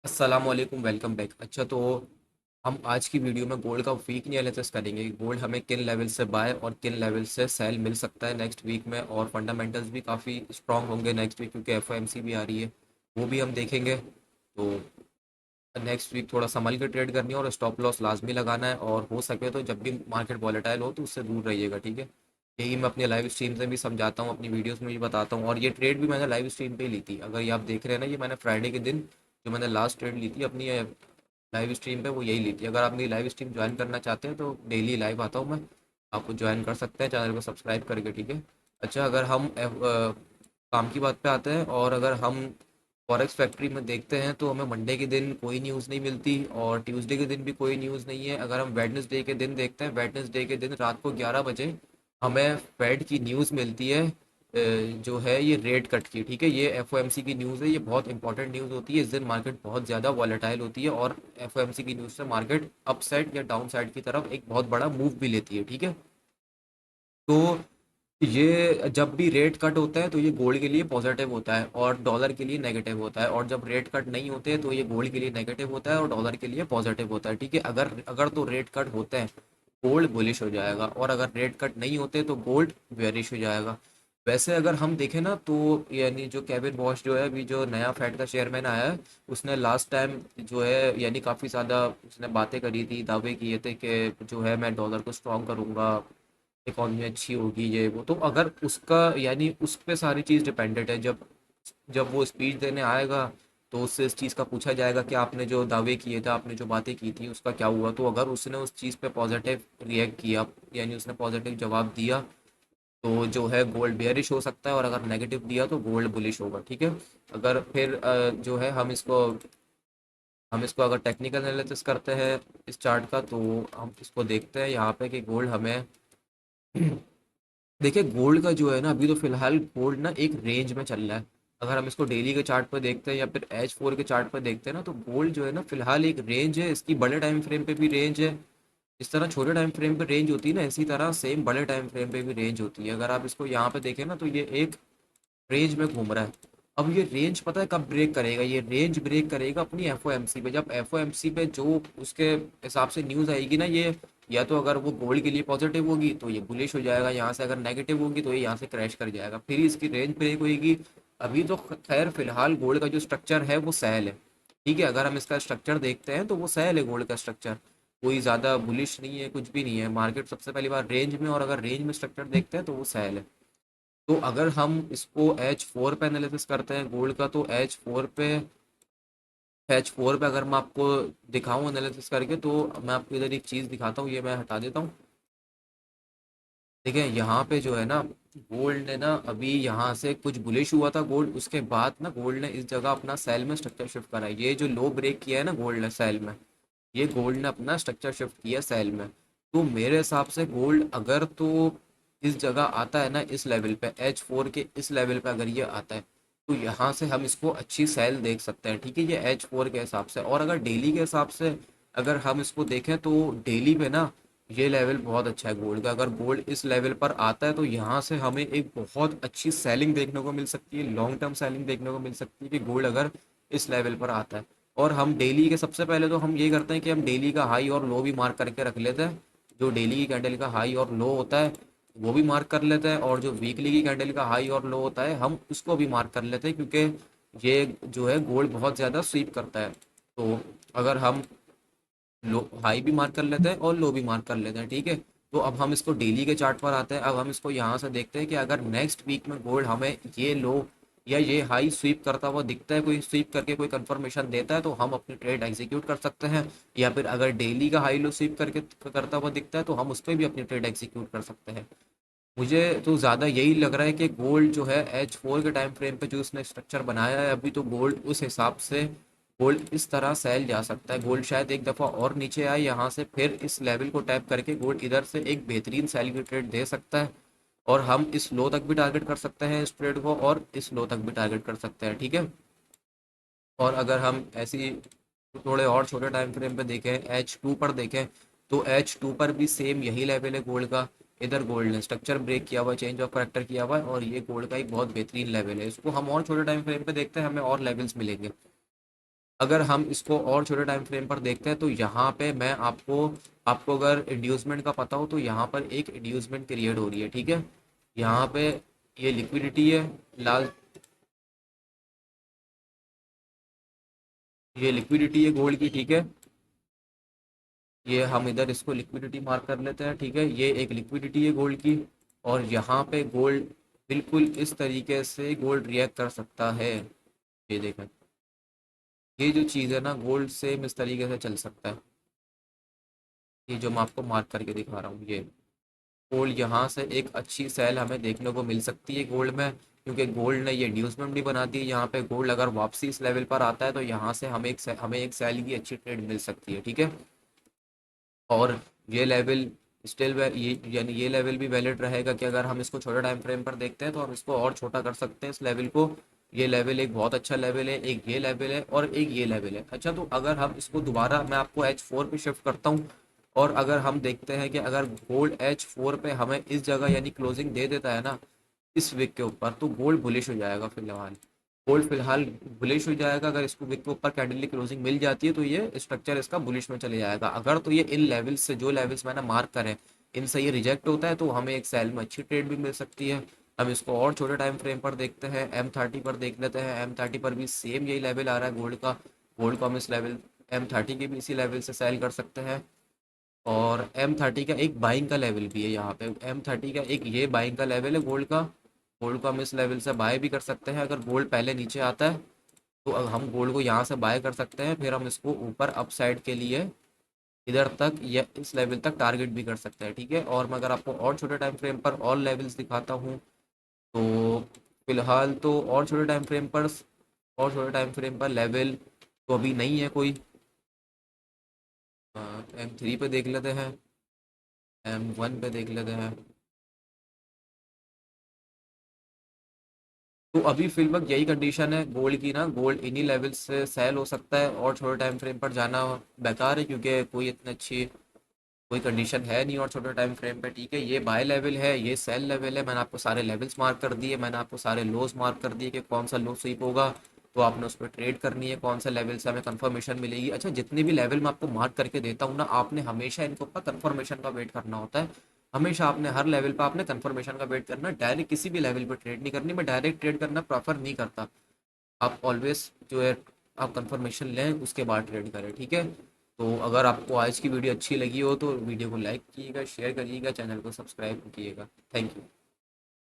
अस्सलामुअलैकुम, welcome back. अच्छा, तो हम आज की वीडियो में गोल्ड का वीकली एनालिसिस करेंगे कि गोल्ड हमें किन लेवल से बाय और किन लेवल से सेल मिल सकता है नेक्स्ट वीक में, और फंडामेंटल्स भी काफ़ी स्ट्रांग होंगे नेक्स्ट वीक क्योंकि एफओएमसी भी आ रही है, वो भी हम देखेंगे। तो नेक्स्ट वीक थोड़ा संभल के ट्रेड करनी है और स्टॉप लॉस लाजमी लगाना है, और हो सके तो जब भी मार्केट वॉलेटाइल हो तो उससे दूर रहिएगा, ठीक है। यही मैं अपने लाइव स्ट्रीम से भी समझाता हूँ, अपनी वीडियोस में भी बताता हूँ, और ये ट्रेड भी मैंने लाइव स्ट्रीम पे ही ली थी। अगर ये आप देख रहे हैं ना, ये मैंने फ्राइडे के दिन जो मैंने लास्ट ट्रेड ली थी अपनी लाइव स्ट्रीम पे, वो यही ली थी। अगर आप मेरी लाइव स्ट्रीम ज्वाइन करना चाहते हैं तो डेली लाइव आता हूँ मैं, आपको ज्वाइन कर सकते हैं चैनल को सब्सक्राइब करके, ठीक है। अच्छा, अगर हम काम की बात पे आते हैं, और अगर हम फॉरेक्स फैक्ट्री में देखते हैं तो हमें मंडे के दिन कोई न्यूज़ नहीं मिलती और ट्यूसडे के दिन भी कोई न्यूज़ नहीं है। अगर हम वेडनेसडे के दिन देखते हैं, वेडनेसडे के दिन रात को 11 बजे हमें फेड की न्यूज़ मिलती है, जो है ये रेट कट की, ठीक है। ये एफओएमसी की न्यूज़ है, ये बहुत इंपॉर्टेंट न्यूज़ होती है। इस दिन मार्केट बहुत ज़्यादा वॉलेटाइल होती है और एफओएमसी की न्यूज़ से मार्केट अप साइड या डाउन साइड की तरफ एक बहुत बड़ा मूव भी लेती है, ठीक है। तो ये जब भी रेट कट होता है तो ये गोल्ड के लिए पॉजिटिव होता है और डॉलर के लिए नेगेटिव होता है, और जब रेट कट नहीं होते हैं तो ये गोल्ड के लिए नेगेटिव होता है और डॉलर के लिए पॉजिटिव होता है, ठीक है। अगर अगर तो रेट कट होते हैं, गोल्ड बुलिश हो जाएगा, और अगर रेट कट नहीं होते तो गोल्ड बेरिश हो जाएगा। वैसे अगर हम देखें ना, तो यानी जो केविन बॉश जो है, अभी जो नया फेड का चेयरमैन आया है, उसने लास्ट टाइम जो है यानी काफ़ी ज़्यादा उसने बातें करी थी, दावे किए थे कि जो है मैं डॉलर को स्ट्रॉन्ग करूँगा, इकॉनमी अच्छी होगी, ये वो। तो अगर उसका यानी उस पे सारी चीज़ डिपेंडेंट है। जब जब वो स्पीच देने आएगा तो उससे इस चीज़ का पूछा जाएगा कि आपने जो दावे किए थे, आपने जो बातें की थी, उसका क्या हुआ। तो अगर उसने उस चीज़ पे पॉजिटिव रिएक्ट किया, यानी उसने पॉजिटिव जवाब दिया, तो जो है गोल्ड बेयरिश हो सकता है, और अगर नेगेटिव दिया तो गोल्ड बुलिश होगा, ठीक है। अगर फिर जो है हम इसको अगर टेक्निकल एनालिसिस करते हैं इस चार्ट का, तो हम इसको देखते हैं यहाँ पे कि गोल्ड हमें देखिए, गोल्ड का जो है ना, अभी तो फिलहाल गोल्ड ना एक रेंज में चल रहा है। अगर हम इसको डेली के चार्ट पर देखते हैं या फिर H4 के चार्ट पर देखते हैं ना, तो गोल्ड जो है ना फिलहाल एक रेंज है। इसकी बड़े टाइम फ्रेम पे भी रेंज है। इस तरह छोटे टाइम फ्रेम पे रेंज होती है ना, इसी तरह सेम बड़े टाइम फ्रेम पे भी रेंज होती है। अगर आप इसको यहाँ पे देखें ना, तो ये एक रेंज में घूम रहा है। अब ये रेंज पता है कब ब्रेक करेगा? ये रेंज ब्रेक करेगा अपनी एफओएमसी पे। जब एफओएमसी पे जो उसके हिसाब से न्यूज़ आएगी ना, ये या तो अगर वो गोल्ड के लिए पॉजिटिव होगी तो ये बुलिश हो जाएगा यहाँ से, अगर नेगेटिव होगी तो ये यहाँ से क्रैश कर जाएगा, फिर इसकी रेंज ब्रेक होगी। अभी तो खैर फिलहाल गोल्ड का जो स्ट्रक्चर है वो सैल है, ठीक है। अगर हम इसका स्ट्रक्चर देखते हैं तो वो सैल है गोल्ड का स्ट्रक्चर, कोई ज़्यादा बुलिश नहीं है, कुछ भी नहीं है। मार्केट सबसे पहली बार रेंज में, और अगर रेंज में स्ट्रक्चर देखते हैं तो वो सैल है। तो अगर हम इसको H4 पे एनालिसिस करते हैं गोल्ड का, तो H4 पे अगर मैं आपको दिखाऊं एनालिसिस करके, तो मैं आपको इधर एक चीज़ दिखाता हूँ, ये मैं हटा देता हूँ। देखिए यहाँ पे जो है ना, गोल्ड ने ना अभी यहाँ से कुछ बुलिश हुआ था गोल्ड, उसके बाद ना गोल्ड ने इस जगह अपना सेल में स्ट्रक्चर शिफ्ट करा है। ये जो लो ब्रेक किया है ना गोल्ड ने सेल में, ये गोल्ड ने अपना स्ट्रक्चर शिफ्ट किया सेल में। तो मेरे हिसाब से गोल्ड अगर तो इस जगह आता है ना, इस लेवल पे H4 के इस लेवल पे अगर ये आता है, तो यहाँ से हम इसको अच्छी सेल देख सकते हैं, ठीक है। ये H4 के हिसाब से। और अगर डेली के हिसाब से अगर हम इसको देखें, तो डेली पे ना ये लेवल बहुत अच्छा है गोल्ड का। अगर गोल्ड इस लेवल पर आता है तो यहाँ से हमें एक बहुत अच्छी सेलिंग देखने को मिल सकती है, लॉन्ग टर्म सेलिंग देखने को मिल सकती है कि गोल्ड अगर इस लेवल पर आता है। और हम डेली के सबसे पहले तो हम ये करते हैं कि हम डेली का हाई और लो भी मार्क करके रख लेते हैं। जो डेली की कैंडल का हाई और लो होता है वो भी मार्क कर लेते हैं, और जो वीकली की कैंडल का हाई और लो होता है हम उसको भी मार्क कर लेते हैं, क्योंकि ये जो है गोल्ड बहुत ज़्यादा स्वीप करता है। तो अगर हम लो हाई भी मार्क कर लेते हैं और लो भी मार्क कर लेते हैं, ठीक है। तो अब हम इसको डेली के चार्ट पर आते हैं। अब हम इसको यहाँ से देखते हैं कि अगर नेक्स्ट वीक में गोल्ड हमें ये लो या ये हाई स्वीप करता हुआ दिखता है, कोई स्वीप करके कोई कंफर्मेशन देता है, तो हम अपनी ट्रेड एग्जीक्यूट कर सकते हैं। या फिर अगर डेली का हाई लो स्वीप करके करता हुआ दिखता है, तो हम उस पर भी अपनी ट्रेड एग्जीक्यूट कर सकते हैं। मुझे तो ज़्यादा यही लग रहा है कि गोल्ड जो है H4 के टाइम फ्रेम पे जो उसने स्ट्रक्चर बनाया है अभी, तो गोल्ड उस हिसाब से गोल्ड इस तरह सेल जा सकता है। गोल्ड शायद एक दफ़ा और नीचे आए यहाँ से, फिर इस लेवल को टैप करके गोल्ड इधर से एक बेहतरीन सेल की ट्रेड दे सकता है, और हम इस लो तक भी टारगेट कर सकते हैं इस ट्रेड को, और इस लो तक भी टारगेट कर सकते हैं, ठीक है। और अगर हम ऐसी थोड़े और छोटे टाइम फ्रेम पे देखें, H2 पर देखें, तो H2 पर भी सेम यही लेवल है गोल्ड का। इधर गोल्ड ने स्ट्रक्चर ब्रेक किया हुआ है, चेंज ऑफ करेक्टर किया हुआ है, और ये गोल्ड का एक बहुत बेहतरीन लेवल है। इसको हम और छोटे टाइम फ्रेम पे देखते हैं, हमें और लेवल्स मिलेंगे। अगर हम इसको और छोटे टाइम फ्रेम पर देखते हैं तो यहाँ पे मैं आपको आपको अगर इंड्यूसमेंट का पता हो तो यहाँ पर एक इंड्यूसमेंट क्रिएट हो रही है, ठीक है। यहाँ पे ये लिक्विडिटी है, लाल, ये लिक्विडिटी है गोल्ड की, ठीक है। ये हम इधर इसको लिक्विडिटी मार्क कर लेते हैं, ठीक है। ये एक लिक्विडिटी है गोल्ड की, और यहाँ पे गोल्ड बिल्कुल इस तरीके से गोल्ड रिएक्ट कर सकता है। ये देखें, ये जो चीज़ है ना, गोल्ड सेम इस तरीके से चल सकता है। ये जो मैं आपको मार्क करके दिखा रहा हूँ, ये गोल्ड यहाँ से एक अच्छी सेल हमें देखने को मिल सकती है गोल्ड में, क्योंकि गोल्ड ने ये इंड्यूसमेंट भी बना दी है। यहाँ पे गोल्ड अगर वापसी इस लेवल पर आता है तो यहाँ से हमें एक सेल की अच्छी ट्रेड मिल सकती है, ठीक है। और ये लेवल स्टिल ये यानी ये लेवल भी वैलिड रहेगा कि अगर हम इसको छोटे टाइम फ्रेम पर देखते हैं तो हम इसको और छोटा कर सकते हैं इस लेवल को। ये लेवल एक बहुत अच्छा लेवल है, एक ये लेवल है और एक ये लेवल है। अच्छा, तो अगर हम इसको दोबारा मैं आपको H4 पे शिफ्ट करता हूँ, और अगर हम देखते हैं कि अगर गोल्ड H4 पे हमें इस जगह यानी क्लोजिंग दे देता है ना इस विक के ऊपर, तो गोल्ड बुलिश हो जाएगा फिलहाल। गोल्ड फिलहाल बुलिश हो जाएगा। अगर इसको विक के ऊपर कैंडल की क्लोजिंग मिल जाती है तो ये स्ट्रक्चर इसका बुलिश में चले जाएगा। अगर तो ये इन लेवल्स से, जो लेवल्स मैंने मार्क करे, इनसे ये रिजेक्ट होता है तो हमें एक सेल में अच्छी ट्रेड भी मिल सकती है। हम इसको और छोटे टाइम फ्रेम पर देखते हैं, M30 पर देख लेते हैं। M30 पर भी सेम यही लेवल आ रहा है गोल्ड का। गोल्ड को हम इस लेवल M30 के भी इसी लेवल से सेल कर सकते हैं। और M30 का एक बाइंग का लेवल भी है यहाँ पे। M30 का एक ये बाइंग का लेवल है गोल्ड का। गोल्ड को हम इस लेवल से बाय भी कर सकते हैं अगर गोल्ड पहले नीचे आता है, तो अब हम गोल्ड को यहाँ से बाय कर सकते हैं। फिर हम इसको ऊपर अप साइड के लिए इधर तक या इस लेवल तक टारगेट भी कर सकते हैं, ठीक है। और मैं अगर आपको और छोटे टाइम फ्रेम पर और लेवल्स दिखाता हूँ, तो फिलहाल तो और छोटे टाइम फ्रेम पर लेवल तो अभी नहीं है कोई। M3 पे देख लेते हैं, M1 पे देख लेते हैं। तो अभी फिलहाल यही कंडीशन है गोल्ड की ना, गोल्ड इन्हीं लेवल से सेल हो सकता है, और छोटे टाइम फ्रेम पर जाना बेकार है क्योंकि कोई इतनी अच्छी कोई कंडीशन है नहीं और छोटे टाइम फ्रेम पे, ठीक है। ये बाय लेवल है, ये सेल लेवल है। मैंने आपको सारे लेवल्स मार्क कर दिए, मैंने आपको सारे लोज मार्क कर दिए कि कौन सा लो स्वीप होगा, तो आपने उस पर ट्रेड करनी है, कौन सा लेवल से हमें कंफर्मेशन मिलेगी। अच्छा, जितने भी लेवल मैं आपको मार्क करके देता हूँ ना, आपने हमेशा इनके ऊपर कंफर्मेशन का वेट करना होता है। हमेशा आपने हर लेवल पर आपने कंफर्मेशन का वेट करना, डायरेक्ट किसी भी लेवल पर ट्रेड नहीं करनी। मैं डायरेक्ट ट्रेड करना प्रेफर नहीं करता। आप ऑलवेज जो है आप कंफर्मेशन लें उसके बाद ट्रेड करें, ठीक है। तो अगर आपको आज की वीडियो अच्छी लगी हो तो वीडियो को लाइक कीजिएगा, शेयर करिएगा, चैनल को सब्सक्राइब कीजिएगा। Thank you.